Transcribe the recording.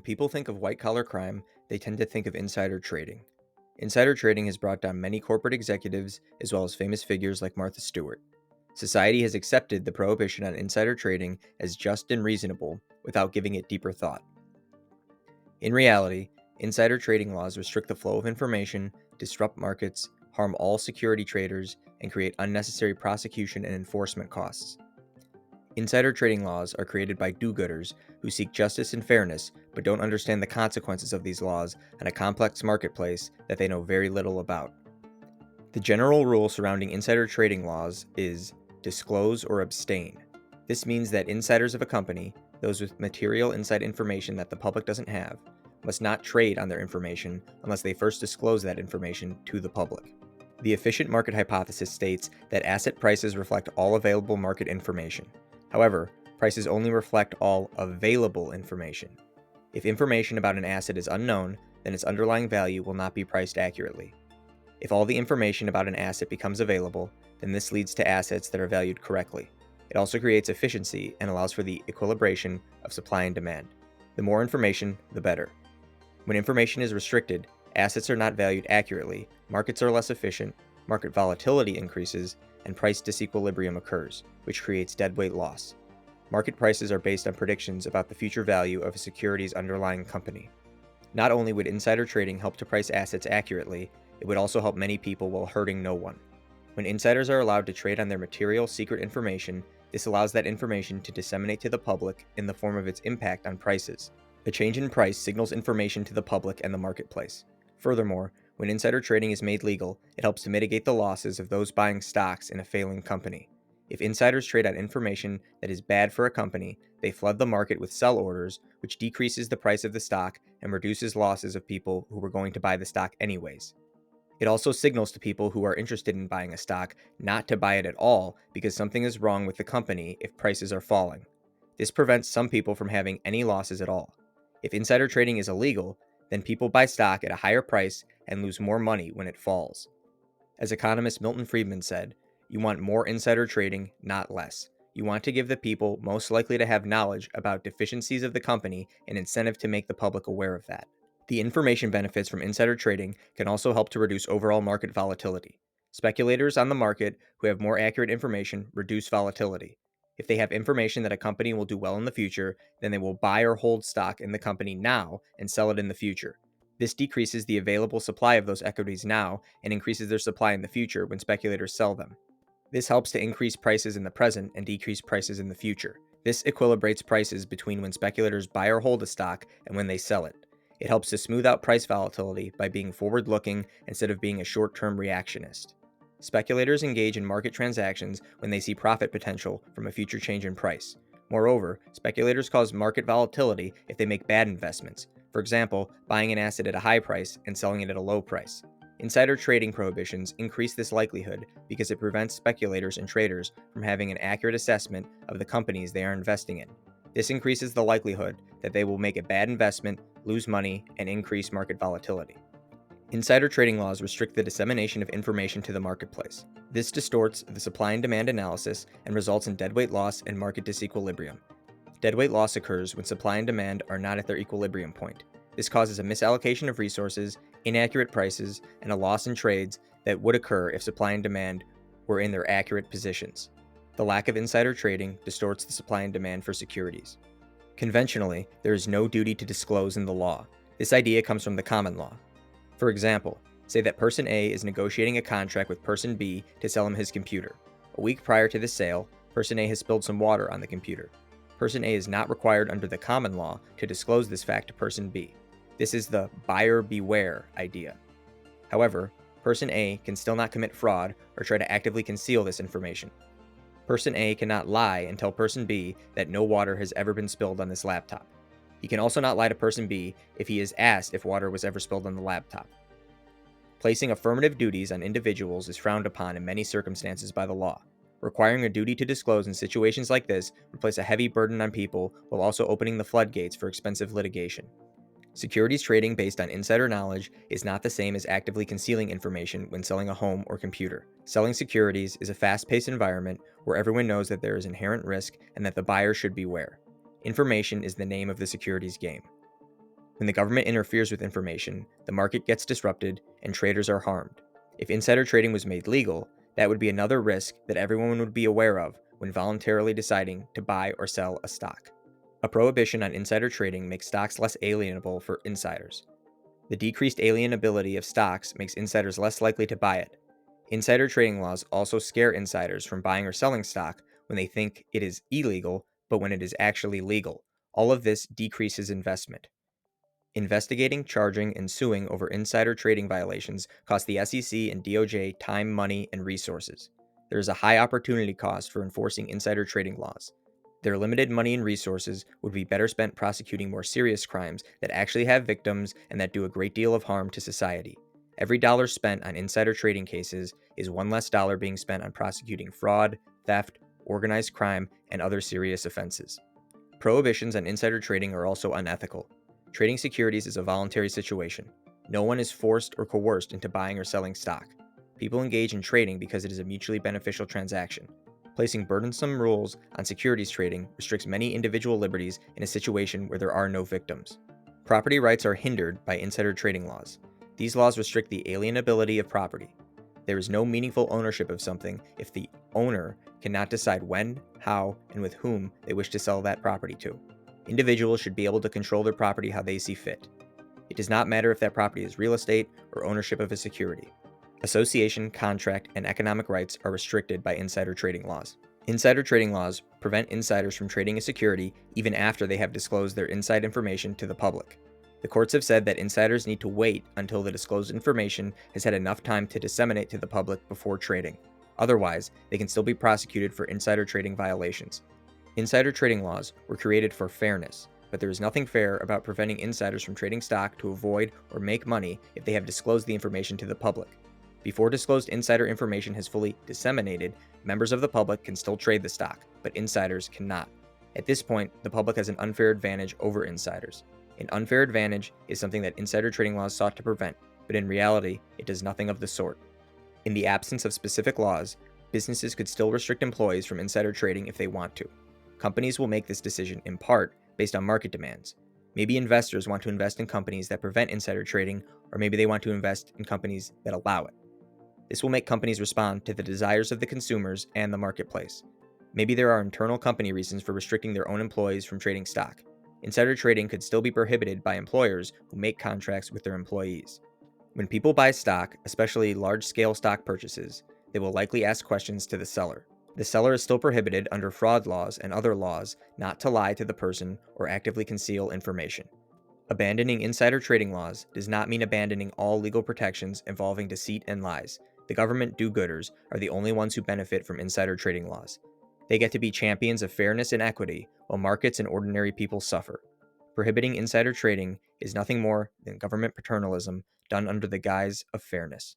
people think of white-collar crime, they tend to think of insider trading. Insider trading has brought down many corporate executives as well as famous figures like Martha Stewart. Society has accepted the prohibition on insider trading as just and reasonable without giving it deeper thought. In reality, insider trading laws restrict the flow of information, disrupt markets, harm all security traders, and create unnecessary prosecution and enforcement costs. Insider trading laws are created by do-gooders who seek justice and fairness but don't understand the consequences of these laws on a complex marketplace that they know very little about. The general rule surrounding insider trading laws is disclose or abstain. This means that insiders of a company, those with material inside information that the public doesn't have, must not trade on their information unless they first disclose that information to the public. The efficient market hypothesis states that asset prices reflect all available market information. However, prices only reflect all available information. If information about an asset is unknown, then its underlying value will not be priced accurately. If all the information about an asset becomes available, then this leads to assets that are valued correctly. It also creates efficiency and allows for the equilibration of supply and demand. The more information, the better. When information is restricted, assets are not valued accurately, markets are less efficient, market volatility increases, and price disequilibrium occurs, which creates deadweight loss. Market prices are based on predictions about the future value of a security's underlying company. Not only would insider trading help to price assets accurately, it would also help many people while hurting no one. When insiders are allowed to trade on their material secret information, this allows that information to disseminate to the public in the form of its impact on prices. A change in price signals information to the public and the marketplace. Furthermore, when insider trading is made legal, it helps to mitigate the losses of those buying stocks in a failing company. If insiders trade on information that is bad for a company, they flood the market with sell orders, which decreases the price of the stock and reduces losses of people who were going to buy the stock anyways. It also signals to people who are interested in buying a stock not to buy it at all because something is wrong with the company if prices are falling. This prevents some people from having any losses at all. If insider trading is illegal, then people buy stock at a higher price and lose more money when it falls. As economist Milton Friedman said, you want more insider trading, not less. You want to give the people most likely to have knowledge about deficiencies of the company an incentive to make the public aware of that. The information benefits from insider trading can also help to reduce overall market volatility. Speculators on the market who have more accurate information reduce volatility. If they have information that a company will do well in the future, then they will buy or hold stock in the company now and sell it in the future. This decreases the available supply of those equities now and increases their supply in the future when speculators sell them. This helps to increase prices in the present and decrease prices in the future. This equilibrates prices between when speculators buy or hold a stock and when they sell it. It helps to smooth out price volatility by being forward-looking instead of being a short-term reactionist. Speculators engage in market transactions when they see profit potential from a future change in price. Moreover, speculators cause market volatility if they make bad investments, for example, buying an asset at a high price and selling it at a low price. Insider trading prohibitions increase this likelihood because it prevents speculators and traders from having an accurate assessment of the companies they are investing in. This increases the likelihood that they will make a bad investment, lose money, and increase market volatility. Insider trading laws restrict the dissemination of information to the marketplace. This distorts the supply and demand analysis and results in deadweight loss and market disequilibrium. Deadweight loss occurs when supply and demand are not at their equilibrium point. This causes a misallocation of resources, inaccurate prices, and a loss in trades that would occur if supply and demand were in their accurate positions. The lack of insider trading distorts the supply and demand for securities. Conventionally, there is no duty to disclose in the law. This idea comes from the common law. For example, say that person A is negotiating a contract with person B to sell him his computer. A week prior to the sale, person A has spilled some water on the computer. Person A is not required under the common law to disclose this fact to person B. This is the buyer beware idea. However, person A can still not commit fraud or try to actively conceal this information. Person A cannot lie and tell person B that no water has ever been spilled on this laptop. He can also not lie to person B if he is asked if water was ever spilled on the laptop. Placing affirmative duties on individuals is frowned upon in many circumstances by the law. Requiring a duty to disclose in situations like this would place a heavy burden on people while also opening the floodgates for expensive litigation. Securities trading based on insider knowledge is not the same as actively concealing information when selling a home or computer. Selling securities is a fast-paced environment where everyone knows that there is inherent risk and that the buyer should beware. Information is the name of the securities game. When the government interferes with information, the market gets disrupted and traders are harmed. If insider trading was made legal, that would be another risk that everyone would be aware of when voluntarily deciding to buy or sell a stock. A prohibition on insider trading makes stocks less alienable for insiders. The decreased alienability of stocks makes insiders less likely to buy it. Insider trading laws also scare insiders from buying or selling stock when they think it is illegal, but when it is actually legal. All of this decreases investment. Investigating, charging, and suing over insider trading violations cost the SEC and DOJ time, money, and resources. There is a high opportunity cost for enforcing insider trading laws. Their limited money and resources would be better spent prosecuting more serious crimes that actually have victims and that do a great deal of harm to society. Every dollar spent on insider trading cases is one less dollar being spent on prosecuting fraud, theft, organized crime, and other serious offenses. Prohibitions on insider trading are also unethical. Trading securities is a voluntary situation. No one is forced or coerced into buying or selling stock. People engage in trading because it is a mutually beneficial transaction. Placing burdensome rules on securities trading restricts many individual liberties in a situation where there are no victims. Property rights are hindered by insider trading laws. These laws restrict the alienability of property. There is no meaningful ownership of something if the owner cannot decide when, how, and with whom they wish to sell that property to. Individuals should be able to control their property how they see fit. It does not matter if that property is real estate or ownership of a security. Association, contract, and economic rights are restricted by insider trading laws. Insider trading laws prevent insiders from trading a security even after they have disclosed their inside information to the public. The courts have said that insiders need to wait until the disclosed information has had enough time to disseminate to the public before trading. Otherwise, they can still be prosecuted for insider trading violations. Insider trading laws were created for fairness, but there is nothing fair about preventing insiders from trading stock to avoid or make money if they have disclosed the information to the public. Before disclosed insider information has fully disseminated, members of the public can still trade the stock, but insiders cannot. At this point, the public has an unfair advantage over insiders. An unfair advantage is something that insider trading laws sought to prevent, but in reality, it does nothing of the sort. In the absence of specific laws, businesses could still restrict employees from insider trading if they want to. Companies will make this decision in part based on market demands. Maybe investors want to invest in companies that prevent insider trading, or maybe they want to invest in companies that allow it. This will make companies respond to the desires of the consumers and the marketplace. Maybe there are internal company reasons for restricting their own employees from trading stock. Insider trading could still be prohibited by employers who make contracts with their employees. When people buy stock, especially large-scale stock purchases, they will likely ask questions to the seller. The seller is still prohibited under fraud laws and other laws not to lie to the person or actively conceal information. Abandoning insider trading laws does not mean abandoning all legal protections involving deceit and lies. The government do-gooders are the only ones who benefit from insider trading laws. They get to be champions of fairness and equity, while markets and ordinary people suffer. Prohibiting insider trading is nothing more than government paternalism done under the guise of fairness.